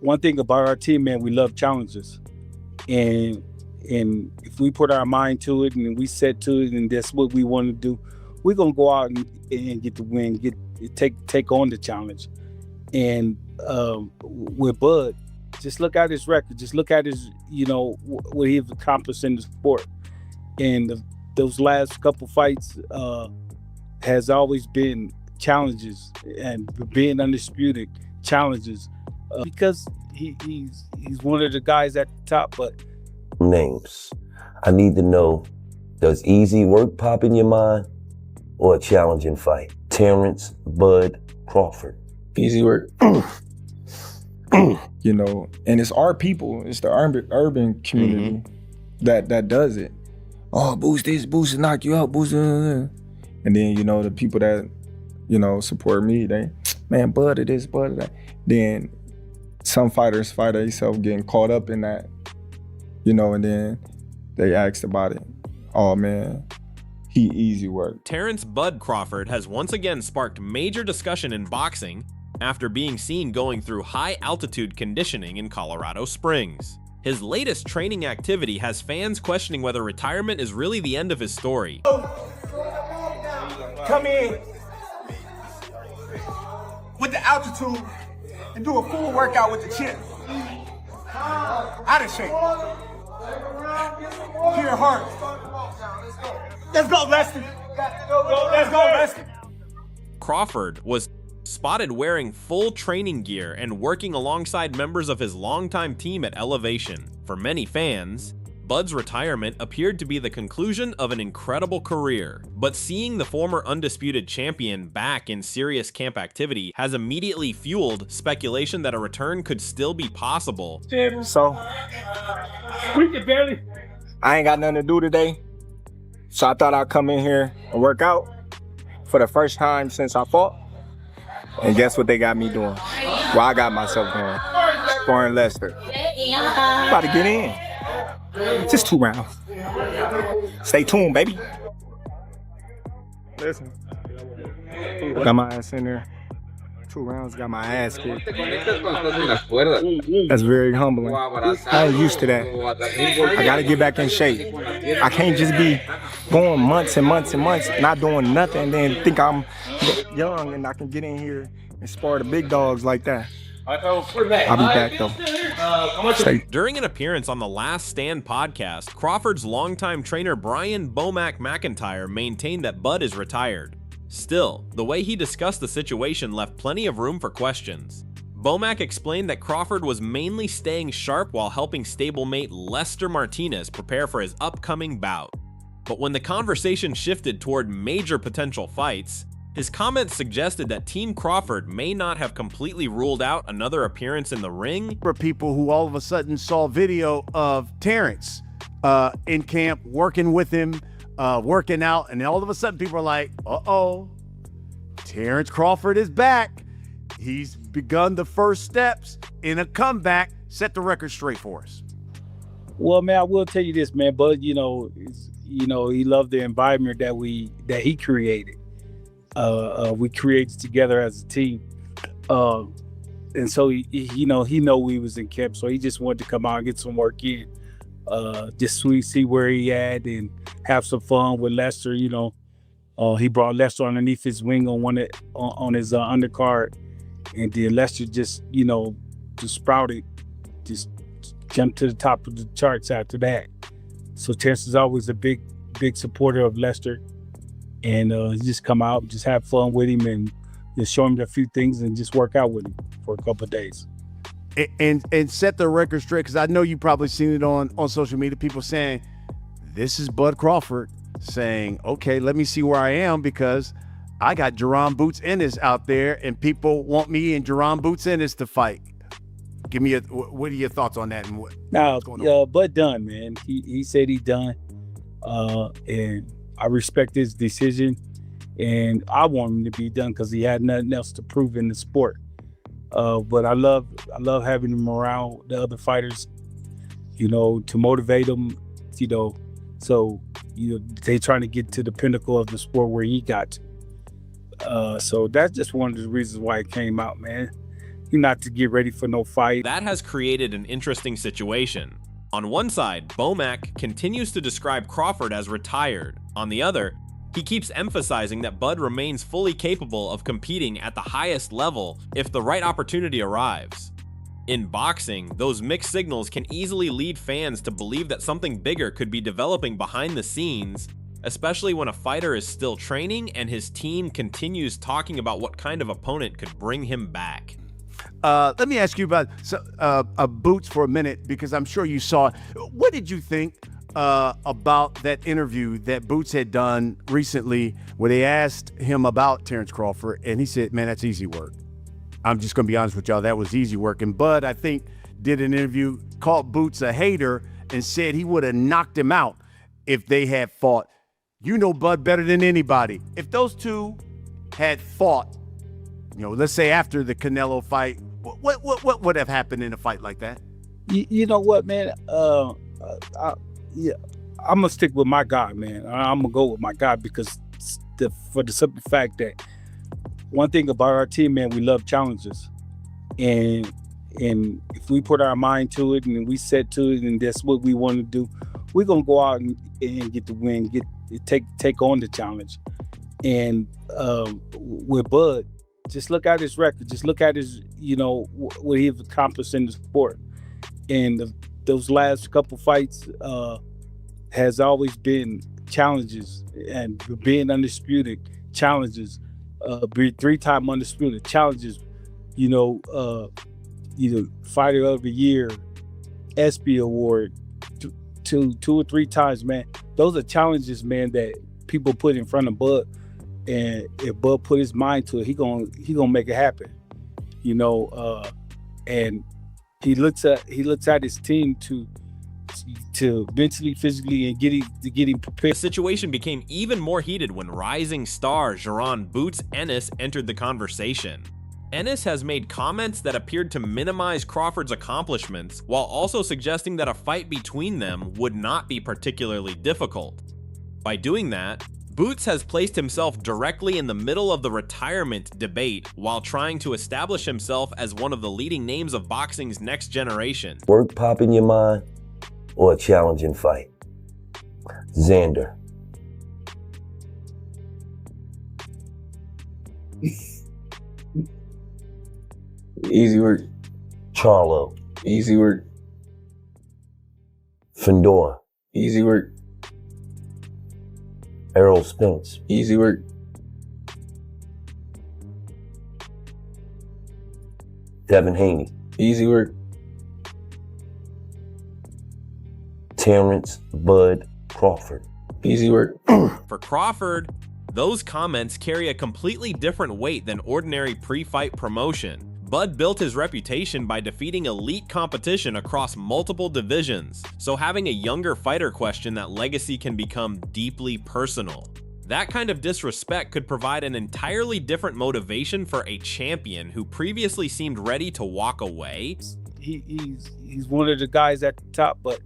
one thing about our team, man, we love challenges, and if we put our mind to it and we set to it, and that's what we want to do, we're gonna go out and get the win, take on the challenge. And with Bud, just look at his record, just look at his, what he's accomplished in the sport, and those last couple fights has always been challenges and being undisputed challenges, because he's one of the guys at the top. But names, I need to know, does easy work pop in your mind or a challenging fight? Terrence Bud Crawford. Easy work. And it's our people, it's the urban community that does it. Oh, Boots this, Boots to knock you out, Boots. And then, the people that, support me, they, man, Bud of this, Bud of that. Then some fighters find themselves getting caught up in that, and then they asked about it. Oh man, he easy work. Terrence Bud Crawford has once again sparked major discussion in boxing after being seen going through high altitude conditioning in Colorado Springs. His latest training activity has fans questioning whether retirement is really the end of his story. Come in with the altitude and do a full workout with the chin. Out of shape. Pure heart. Let's go, Lester. Let's go, Lester. Crawford was spotted wearing full training gear and working alongside members of his longtime team at Elevation. For many fans, Bud's retirement appeared to be the conclusion of an incredible career, but seeing the former undisputed champion back in serious camp activity has immediately fueled speculation that a return could still be possible. So, I ain't got nothing to do today, so I thought I'd come in here and work out for the first time since I fought. And guess what they got me doing? Well, I got myself doing. Sparring Lester. About to get in. Just 2 rounds. Stay tuned, baby. Listen. Got my ass in there. 2 rounds, got my ass kicked. That's very humbling. I ain't used to that. I gotta get back in shape. I can't just be going months and months and months, not doing nothing, and then think I'm young and I can get in here and spar the big dogs like that. I'll be back though. During an appearance on the Last Stand podcast, Crawford's longtime trainer Brian Bomac McIntyre maintained that Bud is retired. Still, the way he discussed the situation left plenty of room for questions. Bomac explained that Crawford was mainly staying sharp while helping stablemate Lester Martinez prepare for his upcoming bout. But when the conversation shifted toward major potential fights, his comments suggested that Team Crawford may not have completely ruled out another appearance in the ring. For people who all of a sudden saw video of Terrence in camp, working with him, working out, and all of a sudden people are like, uh-oh, Terrence Crawford is back. He's begun the first steps in a comeback. Set the record straight for us. Well, man, I will tell you this, man. Bud, he loved the environment that he created. We created together as a team, and so he know we was in camp, so he just wanted to come out and get some work in, just see where he at and have some fun with Lester. He brought Lester underneath his wing on his undercard, and then Lester just sprouted, just jumped to the top of the charts after that. So Terrence is always a big supporter of Lester. And just come out, just have fun with him, and just show him a few things, and just work out with him for a couple of days. And set the record straight, because I know you probably seen it on social media. People saying, "This is Bud Crawford saying, okay, let me see where I am, because I got Jerron Boots Ennis out there, and people want me and Jerron Boots Ennis to fight." Give me what are your thoughts on that? And what's going on? Bud done, man. He said he done, and I respect his decision, and I want him to be done because he had nothing else to prove in the sport. But I love having him around the other fighters, to motivate them, so they trying to get to the pinnacle of the sport where he got to. So that's just one of the reasons why it came out, man. He not to get ready for no fight. That has created an interesting situation. On one side, Bomac continues to describe Crawford as retired. On the other, he keeps emphasizing that Bud remains fully capable of competing at the highest level if the right opportunity arrives. In boxing, those mixed signals can easily lead fans to believe that something bigger could be developing behind the scenes, especially when a fighter is still training and his team continues talking about what kind of opponent could bring him back. Let me ask you about Boots for a minute, because I'm sure you saw it. What did you think about that interview that Boots had done recently where they asked him about Terrence Crawford, and he said, man, that's easy work. I'm just going to be honest with y'all, that was easy work. And Bud, I think, did an interview, called Boots a hater, and said he would have knocked him out if they had fought. You know Bud better than anybody. If those two had fought, let's say after the Canelo fight, what would have happened in a fight like that? You know what, man? I'm gonna stick with my guy, man. I'm gonna go with my guy because for the simple fact that one thing about our team, man, we love challenges, and if we put our mind to it and we set to it and that's what we want to do, we're gonna go out and get the win, take on the challenge. And with Bud, just look at his record, just look at his, what he's accomplished in the sport. And those last couple fights has always been challenges and being undisputed challenges, 3-time undisputed challenges, Fighter of the Year, ESPY Award, two or three times, man. Those are challenges, man, that people put in front of Bud. And if Bud put his mind to it, he gonna make it happen, and he looks at his team to mentally, physically, and get him prepared. The situation became even more heated when rising star Jaron Boots Ennis entered the conversation. Ennis has made comments that appeared to minimize Crawford's accomplishments, while also suggesting that a fight between them would not be particularly difficult. By doing that, Boots has placed himself directly in the middle of the retirement debate while trying to establish himself as one of the leading names of boxing's next generation. Work pop in your mind or a challenging fight? Xander. Easy work. Charlo. Easy work. Fedor. Easy work. Errol Spence. Easy work. Devin Haney. Easy work. Terrence Bud Crawford. Easy work. For Crawford, those comments carry a completely different weight than ordinary pre-fight promotion. Bud built his reputation by defeating elite competition across multiple divisions, so having a younger fighter question that legacy can become deeply personal. That kind of disrespect could provide an entirely different motivation for a champion who previously seemed ready to walk away. He's one of the guys at the top, but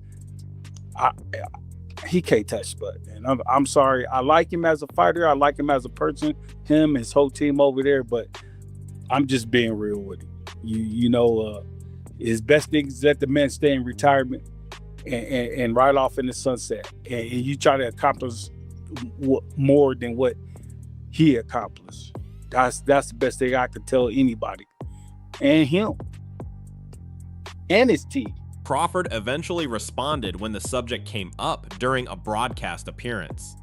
he can't touch Bud. And I'm sorry. I like him as a fighter. I like him as a person. Him, his whole team over there, but I'm just being real with him. His best thing is let the man stay in retirement and ride off in the sunset. And you try to accomplish more than what he accomplished. That's the best thing I could tell anybody. And him. And his team. Crawford eventually responded when the subject came up during a broadcast appearance.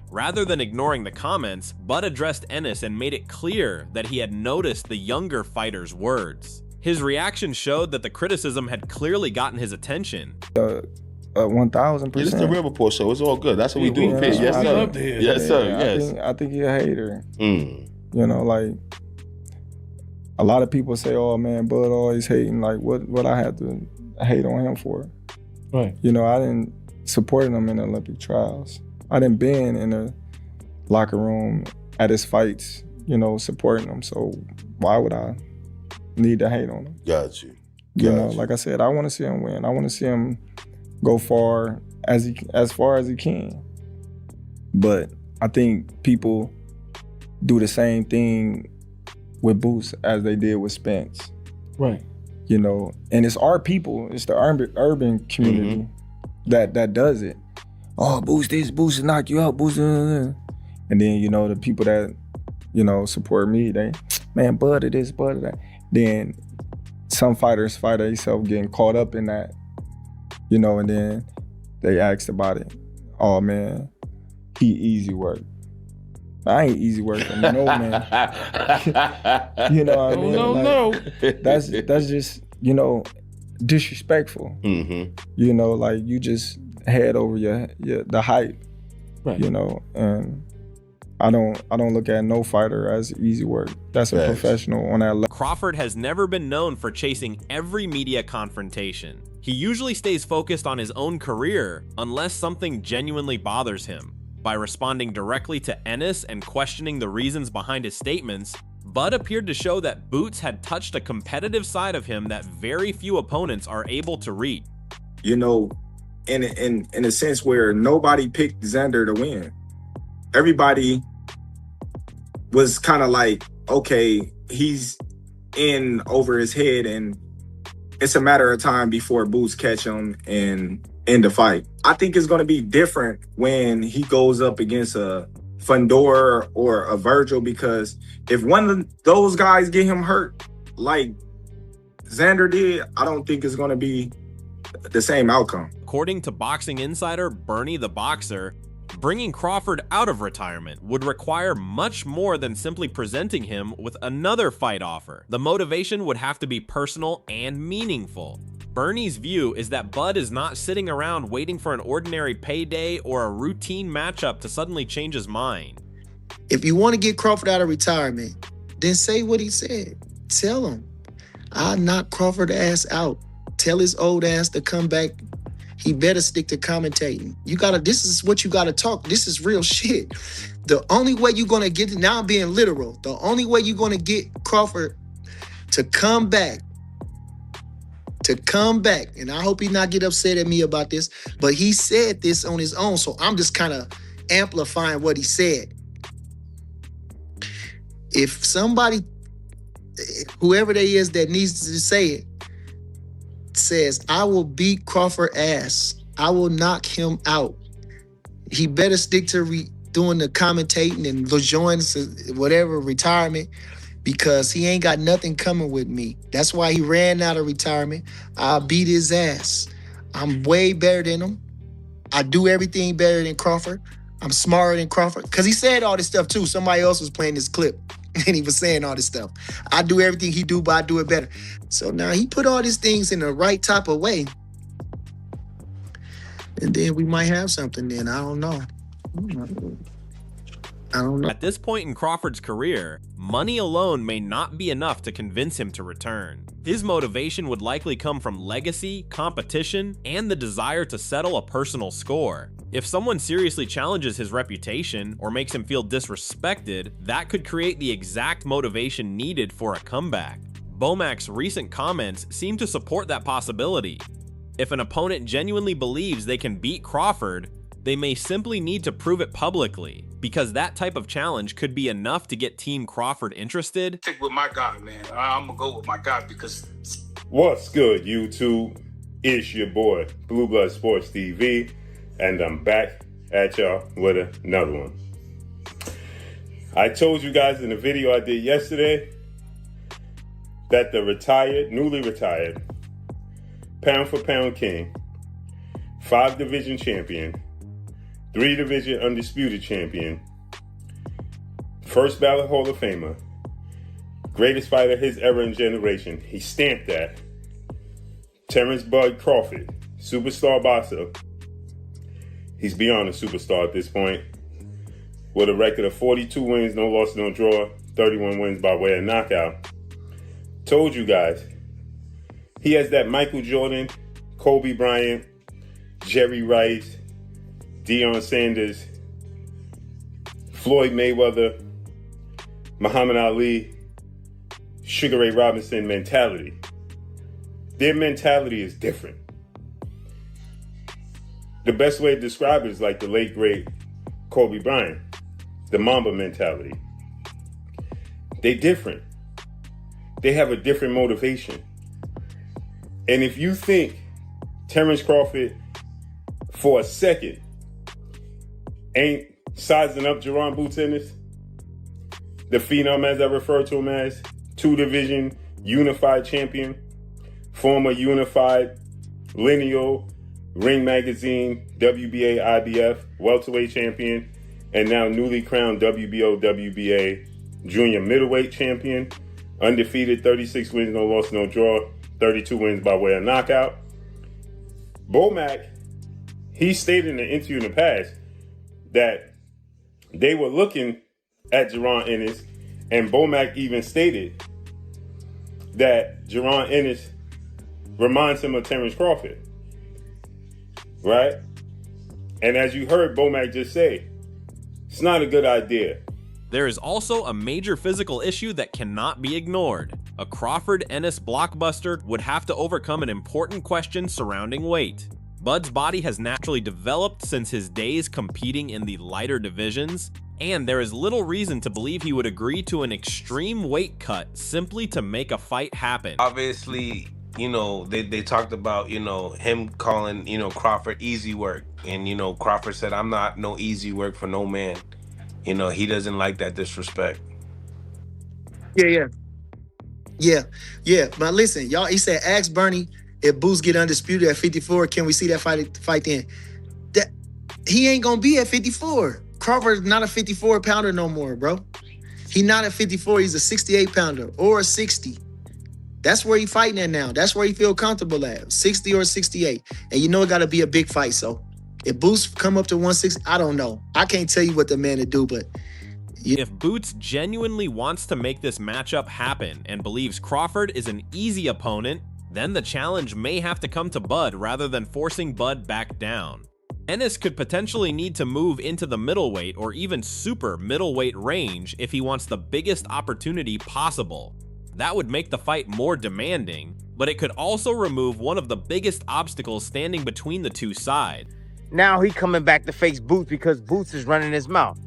Rather than ignoring the comments, Bud addressed Ennis and made it clear that he had noticed the younger fighter's words. His reaction showed that the criticism had clearly gotten his attention. 1,000%. It's the Real Report Show. It's all good. That's what we do. Yeah, Yes, sir. Yes, sir. Yes. I think he's a hater. Like a lot of people say, "Oh man, Bud always hating." Like, what I had to hate on him for? Right. I didn't support him in the Olympic trials. I didn't been in the locker room at his fights, supporting him. So why would I need to hate on him? Got you. Like I said, I want to see him win. I want to see him go far as far as he can. But I think people do the same thing with Boots as they did with Spence. Right. You know, and it's our people, it's the urban community that does it. Oh, Boots this, Boots knock you out, Boots. And then, you know, the people that, you know, support me, they, man, Bud of this, Bud of that. Then some fighters find themselves getting caught up in that, you know, and then they asked about it. Oh, man, he easy work. I ain't easy work for no man. You know what I mean? No. That's just, you know, disrespectful. You know, like you just head over the hype. Right. You know, and I don't look at no fighter as easy work. That's a professional on that level. Crawford has never been known for chasing every media confrontation. He usually stays focused on his own career unless something genuinely bothers him. By responding directly to Ennis and questioning the reasons behind his statements, Bud appeared to show that Boots had touched a competitive side of him that very few opponents are able to reach. You know, in a sense where nobody picked Xander to win. Everybody was kind of like, okay, he's in over his head and it's a matter of time before Boots catch him and end the fight. I think it's going to be different when he goes up against a Fundora or a Virgil, because if one of those guys get him hurt like Xander did, I don't think it's going to be the same outcome. According to boxing insider Bernie the Boxer, bringing Crawford out of retirement would require much more than simply presenting him with another fight offer. The motivation would have to be personal and meaningful. Bernie's view is that Bud is not sitting around waiting for an ordinary payday or a routine matchup to suddenly change his mind. If you want to get Crawford out of retirement, then say what he said. Tell him, I knocked Crawford ass out. Tell his old ass to come back. He better stick to commentating. This is what you gotta talk. This is real shit. The only way you're gonna get, now I'm being literal, the only way you're gonna get Crawford to come back, and I hope he not get upset at me about this, but he said this on his own, so I'm just kind of amplifying what he said. If somebody, whoever they is that needs to say it, says, I will beat Crawford ass, I will knock him out, he better stick to doing the commentating and join whatever retirement, because he ain't got nothing coming with me. That's why he ran out of retirement. I'll beat his ass. I'm way better than him. I do everything better than Crawford. I'm smarter than Crawford. Because he said all this stuff too. Somebody else was playing this clip and he was saying all this stuff. I do everything he do, but I do it better. So now he put all these things in the right type of way. And then we might have something then. I don't know. At this point in Crawford's career, money alone may not be enough to convince him to return. His motivation would likely come from legacy, competition, and the desire to settle a personal score. If someone seriously challenges his reputation or makes him feel disrespected, that could create the exact motivation needed for a comeback. Bomac's recent comments seem to support that possibility. If an opponent genuinely believes they can beat Crawford, they may simply need to prove it publicly, because that type of challenge could be enough to get Team Crawford interested. Stick with my guy, man. I'm gonna go with my guy because... What's good, YouTube? It's your boy, Blue Blood Sports TV, and I'm back at y'all with another one. I told you guys in the video I did yesterday that the newly retired, pound for pound king, 5-division champion, 3-division undisputed champion, first ballot Hall of Famer, greatest fighter his era and generation, he stamped that. Terrence Bud Crawford, superstar boxer. He's beyond a superstar at this point, with a record of 42 wins, no loss, no draw, 31 wins by way of knockout. Told you guys, he has that Michael Jordan, Kobe Bryant, Jerry Rice, Deion Sanders, Floyd Mayweather, Muhammad Ali, Sugar Ray Robinson mentality. Their mentality is different. The best way to describe it is like the late, great Kobe Bryant, the Mamba mentality. They're different. They have a different motivation. And if you think Terrence Crawford for a second ain't sizing up Jerron Boots Ennis, the Phenom, as I refer to him as, 2-division unified champion, former unified lineal Ring Magazine, WBA, IBF, welterweight champion, and now newly crowned WBO, WBA junior middleweight champion, undefeated, 36 wins, no loss, no draw, 32 wins by way of knockout. Bomac, he stated in an interview in the past that they were looking at Jerron Ennis, and Bomac even stated that Jerron Ennis reminds him of Terrence Crawford. Right? And as you heard Bomac just say, it's not a good idea. There is also a major physical issue that cannot be ignored. A Crawford-Ennis blockbuster would have to overcome an important question surrounding weight. Bud's body has naturally developed since his days competing in the lighter divisions, and there is little reason to believe he would agree to an extreme weight cut simply to make a fight happen. Obviously, you know, they talked about, you know, him calling, you know, Crawford easy work. And, you know, Crawford said, I'm not no easy work for no man. You know, he doesn't like that disrespect. Yeah. But listen, y'all, he said, ask Bernie if Boots get undisputed at 54, can we see that fight then? That he ain't gonna be at 54. Crawford's not a 54 pounder no more, bro. He not at 54, he's a 68 pounder or a 60. That's where he fighting at now. That's where he feel comfortable at, 60 or 68. And you know it gotta be a big fight, so if Boots come up to 160, I don't know. I can't tell you what the man to do, but if Boots genuinely wants to make this matchup happen and believes Crawford is an easy opponent, then the challenge may have to come to Bud rather than forcing Bud back down. Ennis could potentially need to move into the middleweight or even super middleweight range if he wants the biggest opportunity possible. That would make the fight more demanding, but it could also remove one of the biggest obstacles standing between the two sides. Now he coming back to face Boots because Boots is running his mouth.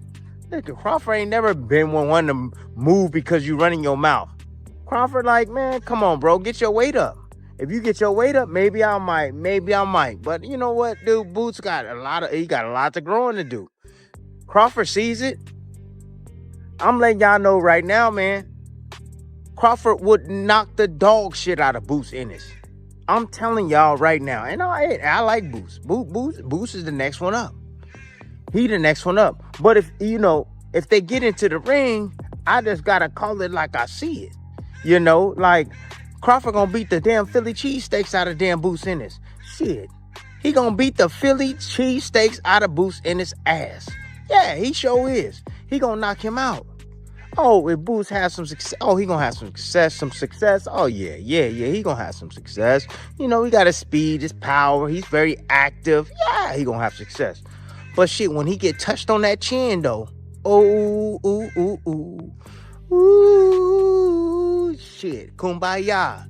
Look, Crawford ain't never been one to move because you running your mouth. Crawford like, man, come on, bro, get your weight up. If you get your weight up, maybe I might. But you know what, dude? Boots got a lot of growing to do. Crawford sees it. I'm letting y'all know right now, man. Crawford would knock the dog shit out of Boots Ennis. I'm telling y'all right now, and I like Boots. Boots is the next one up. He the next one up. But if they get into the ring, I just gotta call it like I see it. You know, like Crawford gonna beat the damn Philly cheesesteaks out of damn Boots Ennis. Shit, he gonna beat the Philly cheesesteaks out of Boots Ennis' ass. Yeah, he sure is. He gonna knock him out. Oh, if Boots has some success, he gonna have some success. Oh, yeah, he gonna have some success. You know, he got his speed, his power, he's very active. Yeah, he gonna have success. But shit, when he get touched on that chin, though, ooh, shit, kumbaya.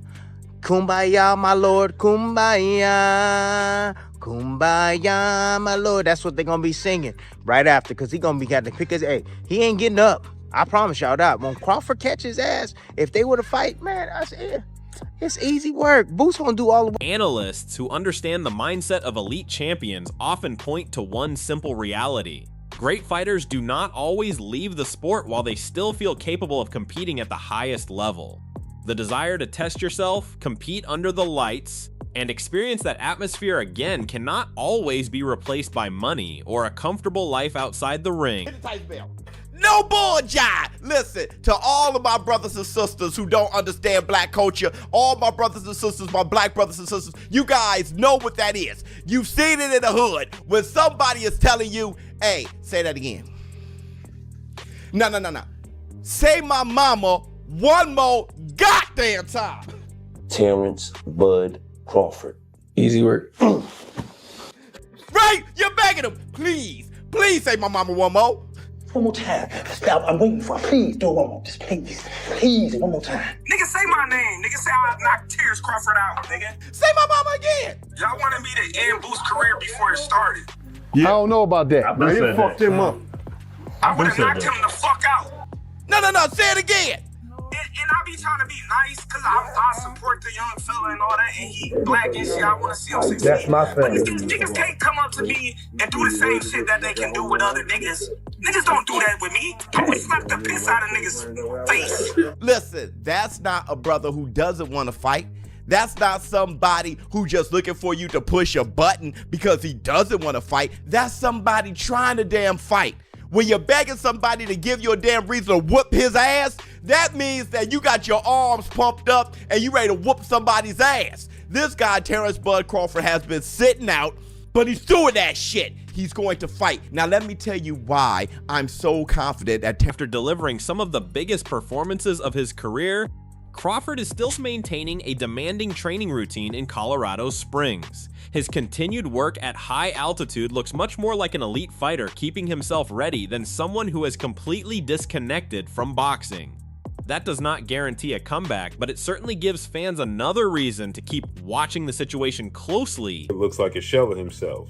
Kumbaya, my lord, kumbaya. Kumbaya, my lord. That's what they're gonna be singing right after, because he gonna be got to pick his, he ain't getting up. I promise y'all that. When Crawford catch his ass, if they were to fight, man, it's easy work. Boots gonna do all the work. Analysts who understand the mindset of elite champions often point to one simple reality. Great fighters do not always leave the sport while they still feel capable of competing at the highest level. The desire to test yourself, compete under the lights, and experience that atmosphere again cannot always be replaced by money or a comfortable life outside the ring. No bull jive. Listen, to all of my brothers and sisters who don't understand black culture, all my brothers and sisters, my black brothers and sisters, you guys know what that is. You've seen it in the hood when somebody is telling you, hey, say that again. No. Say my mama one more goddamn time. Terrence Bud Crawford. Easy work. Right? You're begging him. Please say my mama one more. One more time. Stop. I'm waiting for it. Please do it one more. Just please, one more time. Nigga, say my name. Nigga, say I knocked Terrence Crawford out, nigga. Say my mama again. Y'all wanted me to end Boots' career before it started. Yeah. I don't know about that. Man, you fucked him up. I would have knocked him the fuck out. No. Say it again. And I be trying to be nice because I support the young fella and all that, and he black and shit. I want to see him succeed. That's my But thing. niggas can't come up to me and do the same shit that they can do with other niggas. Niggas don't do that with me. I would slap the piss out of niggas' face. Listen, that's not a brother who doesn't want to fight. That's not somebody who just looking for you to push a button because he doesn't want to fight. That's somebody trying to damn fight. When you're begging somebody to give you a damn reason to whoop his ass, that means that you got your arms pumped up and you ready to whoop somebody's ass. This guy, Terrence Bud Crawford, has been sitting out, but he's doing that shit. He's going to fight. Now, let me tell you why I'm so confident that after delivering some of the biggest performances of his career, Crawford is still maintaining a demanding training routine in Colorado Springs. His continued work at high altitude looks much more like an elite fighter keeping himself ready than someone who is completely disconnected from boxing. That does not guarantee a comeback, but it certainly gives fans another reason to keep watching the situation closely. It looks like a shell of himself.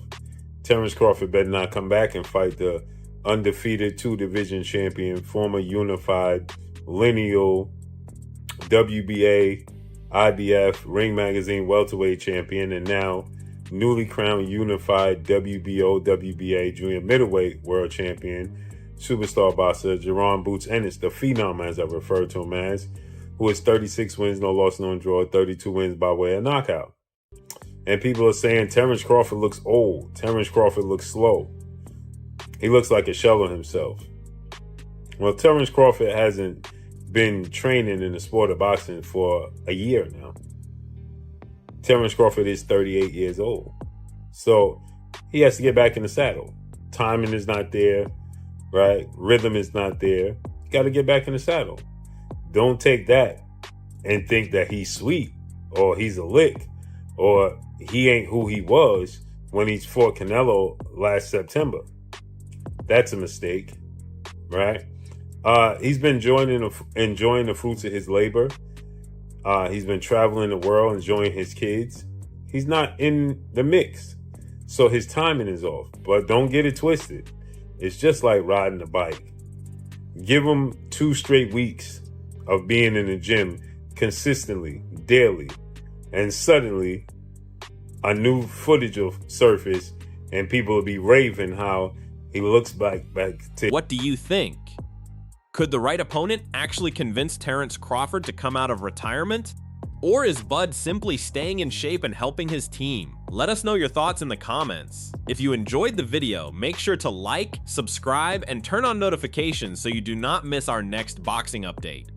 Terrence Crawford better not come back and fight the undefeated 2-division champion, former unified lineal WBA, IBF, Ring Magazine welterweight champion, and now newly crowned unified WBO, WBA junior middleweight world champion, superstar boxer Jerron Boots Ennis, the Phenom as I refer to him as, who has 36 wins, no loss, no draw, 32 wins by way of knockout. And people are saying Terrence Crawford looks old. Terrence Crawford looks slow. He looks like a shell of himself. Well, Terrence Crawford hasn't been training in the sport of boxing for a year now. Terrence Crawford is 38 years old. So he has to get back in the saddle. Timing is not there, right? Rhythm is not there. You got to get back in the saddle. Don't take that and think that he's sweet or he's a lick or he ain't who he was when he fought Canelo last September. That's a mistake, right? He's been enjoying the fruits of his labor. He's been traveling the world, enjoying his kids. He's not in the mix. So his timing is off. But don't get it twisted. It's just like riding a bike. Give him 2 straight weeks of being in the gym consistently, daily. And suddenly, a new footage will surface and people will be raving how he looks back to... What do you think? Could the right opponent actually convince Terrence Crawford to come out of retirement? Or is Bud simply staying in shape and helping his team? Let us know your thoughts in the comments. If you enjoyed the video, make sure to like, subscribe, and turn on notifications so you do not miss our next boxing update.